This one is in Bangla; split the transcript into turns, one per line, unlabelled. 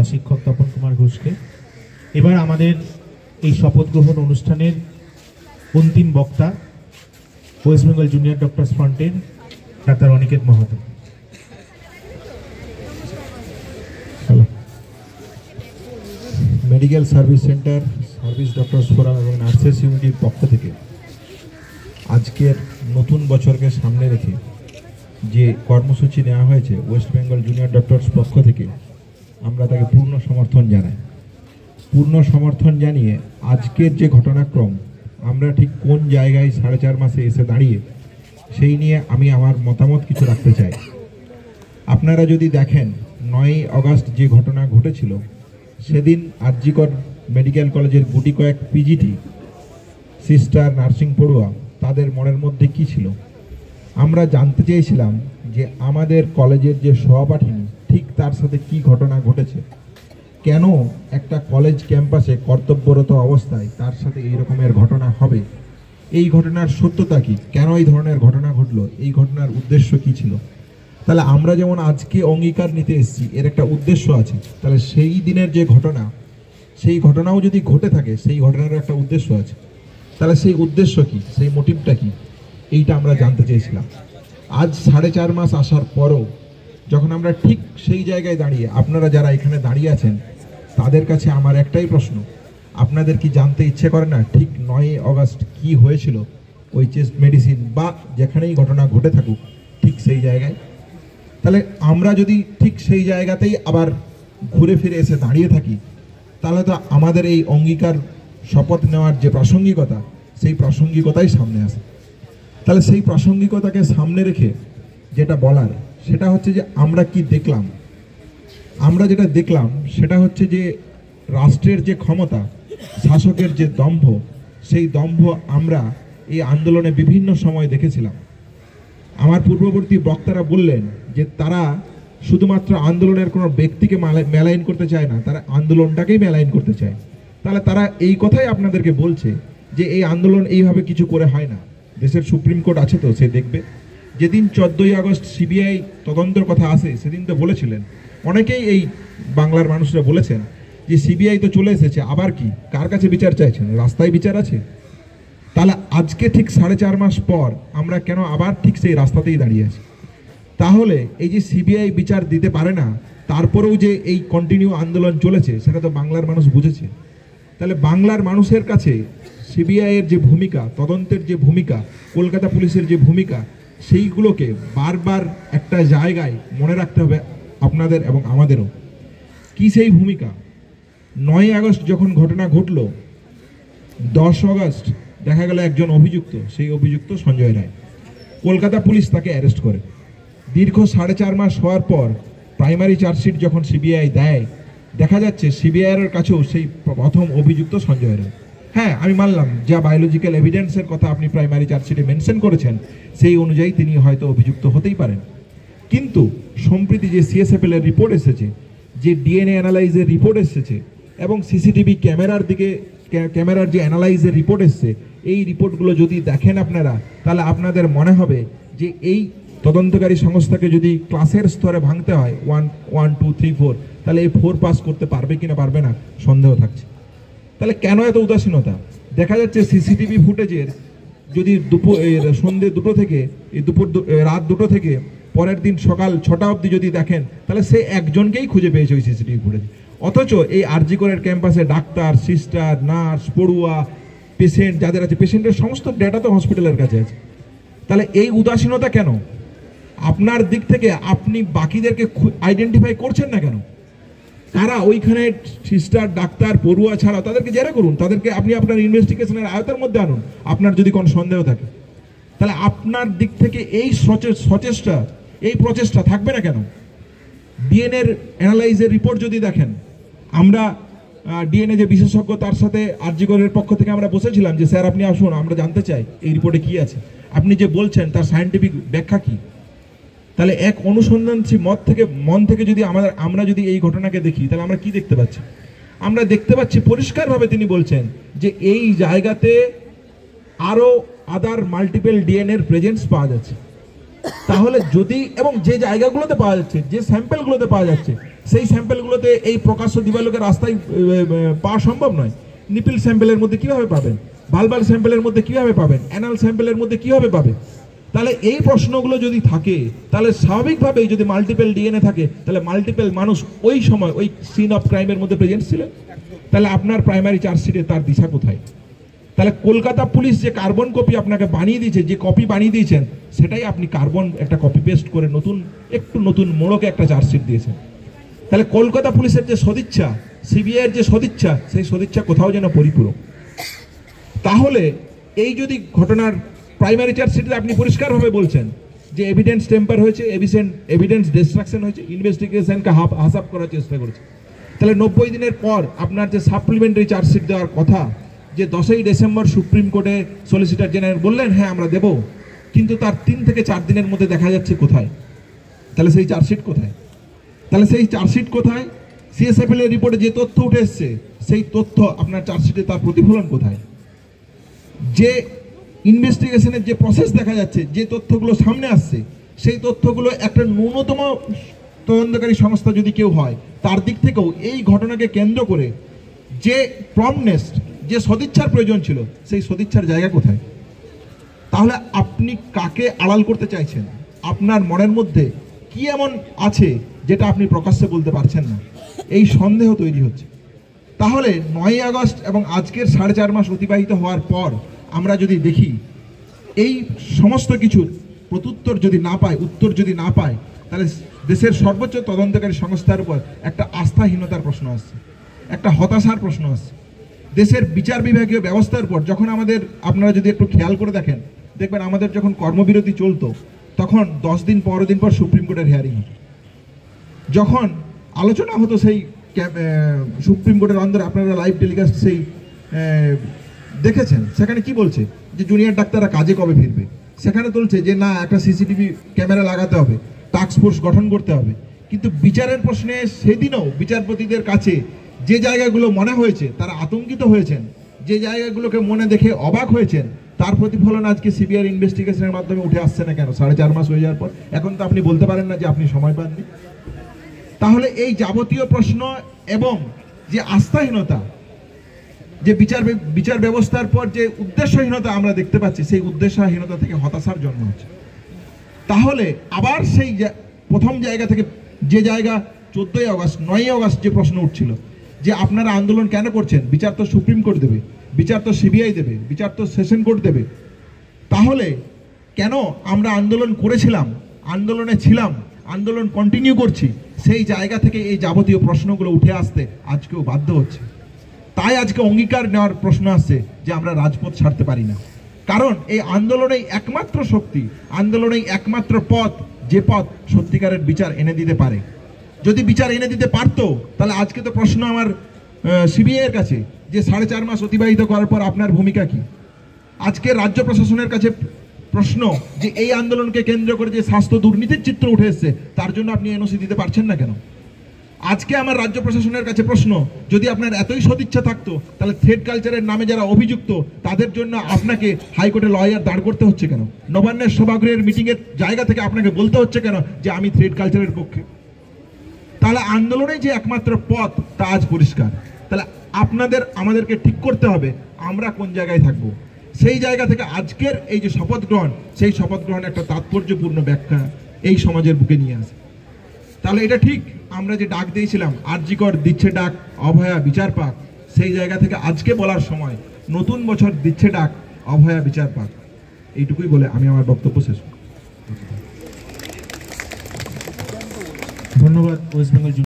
শিক্ষক তপন কুমার ঘোষকে। এবার আমাদের এই শপথ গ্রহণ অনুষ্ঠানের অন্তিম বক্তা ওয়েস্ট বেঙ্গল জুনিয়র ডক্টরস ফ্রন্টের doctor Aniket Mahato.
Medical service centre, service doctors forum এবং নার্সেস ইউনিটির পক্ষ থেকে আজকের নতুন বছরকে সামনে রেখে যে কর্মসূচি নেওয়া হয়েছে ওয়েস্ট বেঙ্গল জুনিয়র ডক্টরস পক্ষ থেকে আমরা তাকে পূর্ণ সমর্থন জানাই। পূর্ণ সমর্থন জানিয়ে আজকের যে ঘটনাক্রম আমরা ঠিক কোন জায়গায় 4.5 মাসে এসে দাঁড়িয়ে সেই নিয়ে আমি আমার মতামত কিছু রাখতে চাই। আপনারা যদি দেখেন 9ই আগস্ট যে ঘটনা ঘটেছিল সেদিন আরজিকর মেডিকেল কলেজের গুটি কয়েক পিজিটি সিস্টার নার্সিং পড়ুয়া তাদের মনের মধ্যে কি ছিল আমরা জানতে চেয়েছিলাম যে আমাদের কলেজের যে সহপাঠিনী ঠিক তার সাথে কি ঘটনা ঘটেছে, কেন একটা কলেজ ক্যাম্পাসে কর্তব্যরত অবস্থায় তার সাথে এই রকমের ঘটনা হবে, এই ঘটনার সত্যতা কি, কেন এই ধরনের ঘটনা ঘটলো, এই ঘটনার উদ্দেশ্য কি ছিল। তাহলে আমরা যেমন আজকে অঙ্গীকার নিতে এসেছি এর একটা উদ্দেশ্য আছে, তাহলে সেই দিনের যে ঘটনা সেই ঘটনাও যদি ঘটে থাকে সেই ঘটনার একটা উদ্দেশ্য আছে, তাহলে সেই উদ্দেশ্য কি, সেই মোটিভটা কি, এইটা আমরা জানতে চেয়েছিলাম। আজ 4.5 মাস আসার পরও যখন আমরা ঠিক সেই জায়গায় দাঁড়িয়ে আপনারা যারা এখানে দাঁড়িয়ে আছেন তাদের কাছে আমার একটাই প্রশ্ন, আপনাদের কি জানতে ইচ্ছে করে না ঠিক 9ই আগস্ট কি হয়েছিল ওই চেস্ট মেডিসিন বা যেখানেই ঘটনা ঘটে থাকুক ঠিক সেই জায়গায়? তাহলে আমরা যদি ঠিক সেই জায়গাতেই আবার ঘুরে ফিরে এসে দাঁড়িয়ে থাকি তাহলে তো আমাদের এই অঙ্গীকার শপথ নেওয়ার যে প্রাসঙ্গিকতা সেই প্রাসঙ্গিকতাই সামনে আসে। তাহলে সেই প্রাসঙ্গিকতাকে সামনে রেখে যেটা বলার সেটা হচ্ছে যে আমরা কি দেখলাম, আমরা যেটা দেখলাম সেটা হচ্ছে যে রাষ্ট্রের যে ক্ষমতা, শাসকের যে দম্ভ, সেই দম্ভ আমরা এই আন্দোলনে বিভিন্ন সময় দেখেছিলাম। আমার পূর্ববর্তী বক্তারা বললেন যে তারা শুধুমাত্র আন্দোলনের কোনো ব্যক্তিকে মেলাইন করতে চায় না, তারা আন্দোলনটাকেই মেলাইন করতে চায়। তাহলে তারা এই কথাই আপনাদেরকে বলছে যে এই আন্দোলন এইভাবে কিছু করে হয় না, দেশের সুপ্রিম কোর্ট আছে তো সে দেখবে। যেদিন 14ই আগস্ট সিবিআই তদন্তের কথা আসে সেদিন তো বলেছিলেন অনেকেই, এই বাংলার মানুষরা বলেছেন যে সিবিআই তো চলে এসেছে, আবার কি, কার কাছে বিচার চাইছেন, রাস্তায় বিচার আছে। তাহলে আজকে ঠিক 4.5 মাস পর আমরা কেন আবার ঠিক সেই রাস্তাতেই দাঁড়িয়ে আছি? তাহলে এই যে সিবিআই বিচার দিতে পারে না তারপরেও যে এই কন্টিনিউ আন্দোলন চলেছে সেটা তো বাংলার মানুষ বুঝেছে। তাহলে বাংলার মানুষের কাছে সিবিআইয়ের যে ভূমিকা, তদন্তের যে ভূমিকা, কলকাতা পুলিশের যে ভূমিকা, সেইগুলোকে বারবার একটা জায়গায় মনে রাখতে হবে আপনাদের এবং আমাদেরও। কি সেই ভূমিকা? 9ই আগস্ট যখন ঘটনা ঘটলো 10 আগস্ট দেখা গেল একজন অভিযুক্ত, সেই অভিযুক্ত সঞ্জয় রায়, কলকাতা পুলিশ তাকে অ্যারেস্ট করে। দীর্ঘ 4.5 মাস হওয়ার পর প্রাইমারি চার্জশিট যখন সিবিআই দেয় দেখা যাচ্ছে সিবিআইয়ের কাছেও সেই প্রথম অভিযুক্ত সঞ্জয় রায়। হ্যাঁ, আমি মানলাম যা বায়োলজিক্যাল এভিডেন্সের কথা আপনি প্রাইমারি চার্জশিটে মেনশন করেছেন সেই অনুযায়ী তিনি হয়তো অভিযুক্ত হতেই পারেন, কিন্তু সম্প্রতি যে সিএসএফএল এর রিপোর্ট এসেছে, যে ডিএনএ অ্যানালাইজের রিপোর্ট এসেছে এবং সিসিটিভি ক্যামেরার যে অ্যানালাইজের রিপোর্ট এসছে, এই রিপোর্টগুলো যদি দেখেন আপনারা তাহলে আপনাদের মনে হবে যে এই তদন্তকারী সংস্থাকে যদি ক্লাসের স্তরে ভাঙতে হয় 1, 2, 3, 4, তাহলে এই 4 পাস করতে পারবে কিনা পারবে না সন্দেহ থাকছে। তাহলে কেন এত উদাসীনতা? দেখা যাচ্ছে সিসিটিভি ফুটেজের যদি সন্ধ্যে 2টো থেকে রাত 2টো থেকে পরের দিন সকাল 6টা অবধি যদি দেখেন তাহলে সে একজনকেই খুঁজে পেয়েছে ওই সিসিটিভি ফুটেজ। অথচ এই আরজিকরের ক্যাম্পাসে ডাক্তার, সিস্টার, নার্স, পড়ুয়া, পেশেন্ট যাদের আছে, পেশেন্টের সমস্ত ডেটা তো হসপিটালের কাছে আছে। তাহলে এই উদাসীনতা কেন? আপনার দিক থেকে আপনি বাকিদেরকে আইডেন্টিফাই করছেন না কেন? তারা ওইখানে সিস্টার, ডাক্তার, পড়ুয়া ছাড়া তাদেরকে জেরা করুন, তাদেরকে আপনি আপনার ইনভেস্টিগেশনের আয়তের মধ্যে আনুন আপনার যদি কোনো সন্দেহ থাকে। তাহলে আপনার দিক থেকে এই প্রচেষ্টা থাকবে না কেন? ডিএনএর অ্যানালাইজের রিপোর্ট যদি দেখেন, আমরা ডিএনএ যে বিশেষজ্ঞ তার সাথে আরজিকরের পক্ষ থেকে আমরা বসেছিলাম যে স্যার আপনি আসুন, আমরা জানতে চাই এই রিপোর্টে কি আছে, আপনি যে বলছেন তার সায়েন্টিফিক ব্যাখ্যা কি। তাহলে এক অনুসন্ধানশীল মন থেকে যদি আমরা যদি এই ঘটনাকে দেখি তাহলে আমরা কি দেখতে পাচ্ছি? আমরা দেখতে পাচ্ছি পরিষ্কারভাবে তিনি বলছেন যে এই জায়গাতে আরও আদার মাল্টিপল ডিএনএর প্রেজেন্স পাওয়া যাচ্ছে। তাহলে যদি এবং যে জায়গাগুলোতে পাওয়া যাচ্ছে, যে স্যাম্পেলগুলোতে পাওয়া যাচ্ছে, সেই স্যাম্পেলগুলোতে এই প্রকাশ্য দিবালোকের রাস্তায় পাওয়া সম্ভব নয়। নিপিল স্যাম্পেলের মধ্যে কিভাবে পাবেন, ভালভাল স্যাম্পেলের মধ্যে কিভাবে পাবেন, অ্যানাল স্যাম্পেলের মধ্যে কিভাবে পাবেন? তাহলে এই প্রশ্নগুলো যদি থাকে, তাহলে স্বাভাবিকভাবেই যদি মাল্টিপল ডিএনএ থাকে, তাহলে মাল্টিপল মানুষ ওই সময় ওই সিন অফ ক্রাইমের মধ্যে প্রেজেন্ট ছিলেন। তাহলে আপনার প্রাইমারি চার্জশিটে তার দিশা কোথায়? তাহলে কলকাতা পুলিশ যে কার্বন কপি আপনাকে বানিয়ে দিয়েছে, যে কপি বানিয়ে দিয়েছেন, সেটাই আপনি কার্বন একটা কপি পেস্ট করে নতুন মোড়কে একটা চার্জশিট দিয়েছেন। তাহলে কলকাতা পুলিশের যে সদিচ্ছা, সিবিআইয়ের যে সদিচ্ছা, সেই সদিচ্ছা কোথাও যেন পরিপূরক। তাহলে এই যদি ঘটনার প্রাইমারি চার্জশিটে আপনি পরিষ্কারভাবে বলছেন যে এভিডেন্স টেম্পার হয়েছে, এভিডেন্স ডিস্ট্রাকশন হয়েছে, ইনভেস্টিগেশনকে হাসাপ করার চেষ্টা করেছে, তাহলে 90 দিনের পর আপনার যে সাপ্লিমেন্টারি চার্জশিট দেওয়ার কথা, যে 10ই ডিসেম্বর সুপ্রিম কোর্টে সলিসিটর জেনারেল বললেন হ্যাঁ আমরা দেব, কিন্তু তার 3 থেকে 4 দিনের মধ্যে দেখা যাচ্ছে কোথায়? তাহলে সেই চার্জশিট কোথায়? তাহলে সেই চার্জশিট কোথায়? সিএসএফএল এর রিপোর্টে যে তথ্য উঠে এসছে, সেই তথ্য আপনার চার্জশিটে তার প্রতিফলন কোথায়? যে ইনভেস্টিগেশনের যে প্রসেস দেখা যাচ্ছে, যে তথ্যগুলো সামনে আসছে, সেই তথ্যগুলো একটা ন্যূনতম তদন্তকারী সংস্থা যদি কেউ হয়, তার দিক থেকেও এই ঘটনাকে কেন্দ্র করে যে প্রম্পটনেস, যে সদিচ্ছার প্রয়োজন ছিল, সেই সদিচ্ছার জায়গা কোথায়? তাহলে আপনি কাকে আড়াল করতে চাইছেন? আপনার মনের মধ্যে কি এমন আছে যেটা আপনি প্রকাশ্যে বলতে পারছেন না? এই সন্দেহ তৈরি হচ্ছে। তাহলে 9ই আগস্ট এবং আজকের 4.5 মাস অতিবাহিত হওয়ার পর আমরা যদি দেখি এই সমস্ত কিছুর প্রত্যুত্তর যদি না পায়, উত্তর যদি না পায়, তাহলে দেশের সর্বোচ্চ তদন্তকারী সংস্থার উপর একটা আস্থাহীনতার প্রশ্ন আসছে, একটা হতাশার প্রশ্ন আসছে। দেশের বিচার বিভাগীয় ব্যবস্থার উপর যখন আপনারা যদি একটু খেয়াল করে দেখবেন আমাদের যখন কর্মবিরতি চলতো, তখন 10 দিন 15 দিন পর সুপ্রিম কোর্টের হিয়ারিং হতো। যখন আলোচনা হতো সেই সুপ্রিম কোর্টের অন্দরে, আপনারা লাইভ টেলিকাস্ট সেই দেখেছেন, সেখানে কি বলছে যে জুনিয়র ডাক্তাররা কাজে কবে ফিরবে? সেখানে বলছে যে না, একটা সিসিটিভি ক্যামেরা লাগাতে হবে, টাস্ক ফোর্স গঠন করতে হবে। কিন্তু বিচারের প্রশ্নে সেদিনও বিচারপতিদের কাছে যে জায়গাগুলো মনে হয়েছে, তারা আতঙ্কিত হয়েছেন, যে জায়গাগুলোকে মনে দেখে অবাক হয়েছেন, তার প্রতিফলন আজকে সিবিআই ইনভেস্টিগেশনের মাধ্যমে উঠে আসছে না কেন? 4.5 মাস হয়ে যাওয়ার পর এখন তো আপনি বলতে পারেন না যে আপনি সময় পাননি। তাহলে এই যাবতীয় প্রশ্ন এবং যে আস্থাহীনতা, যে বিচার ব্যবস্থার পর যে উদ্দেশ্যহীনতা আমরা দেখতে পাচ্ছি, সেই উদ্দেশ্যহীনতা থেকে হতাশার জন্ম হচ্ছে। তাহলে আবার সেই প্রথম জায়গা থেকে, যে জায়গা 14ই আগস্ট 9ই আগস্ট যে প্রশ্ন উঠছিল যে আপনারা আন্দোলন কেন করছেন, বিচার তো সুপ্রিম কোর্ট দেবে, বিচার তো সিবিআই দেবে, বিচার তো সেশন কোর্ট দেবে, তাহলে কেন আমরা আন্দোলন করেছিলাম, আন্দোলনে ছিলাম, আন্দোলন কন্টিনিউ করছি, সেই জায়গা থেকে এই যাবতীয় প্রশ্নগুলো উঠে আসতে আজকেও বাধ্য হচ্ছে। তাই আজকে অঙ্গীকার নেওয়ার প্রশ্ন আসছে যে আমরা রাজপথ ছাড়তে পারি না, কারণ এই আন্দোলনেই একমাত্র শক্তি, আন্দোলনেই একমাত্র পথ, যে পথ সত্যিকারের বিচার এনে দিতে পারে। যদি বিচার এনে দিতে পারতো, তাহলে আজকে তো প্রশ্ন আমার সিবিআই এর কাছে যে 4.5 মাস অতিবাহিত করার পর আপনার ভূমিকা কি? আজকে রাজ্য প্রশাসনের কাছে প্রশ্ন যে এই আন্দোলনকে কেন্দ্র করে যে স্বাস্থ্য দুর্নীতির চিত্র উঠে এসছে, তার জন্য আপনি এনওসি দিতে পারছেন না কেন? আজকে আমার রাজ্য প্রশাসনের কাছে প্রশ্ন, যদি আপনার এতই সদিচ্ছা থাকতো, তাহলে থ্রেড কালচারের নামে যারা অভিযুক্ত, তাদের জন্য আপনাকে হাইকোর্টে লয়ার দাঁড় করতে হচ্ছে কেন? নবান্নের সভাগৃহের মিটিংয়ের জায়গা থেকে আপনাকে বলতে হচ্ছে কেন যে আমি থ্রেড কালচারের পক্ষে? তাহলে আন্দোলনে যে একমাত্র পথ, তা আজ পরিষ্কার। তাহলে আমাদেরকে ঠিক করতে হবে আমরা কোন জায়গায় থাকব। সেই জায়গা থেকে আজকের এই যে শপথ গ্রহণ, সেই শপথ গ্রহণ একটা তাৎপর্যপূর্ণ ব্যাখ্যা এই সমাজের বুকে নিয়ে আসে। তাহলে এটা ঠিক, আমরা যে ডাক দিয়েছিলাম আরজি কর দিচ্ছে ডাক, অভয়া বিচার পাক, সেই জায়গা থেকে আজকে বলার সময়, নতুন বছর দিচ্ছে ডাক, অভয়া বিচার পাক। এইটুকুই বলে আমি আমার বক্তব্য শেষ করব।
ধন্যবাদ ওয়েস্ট বেঙ্গল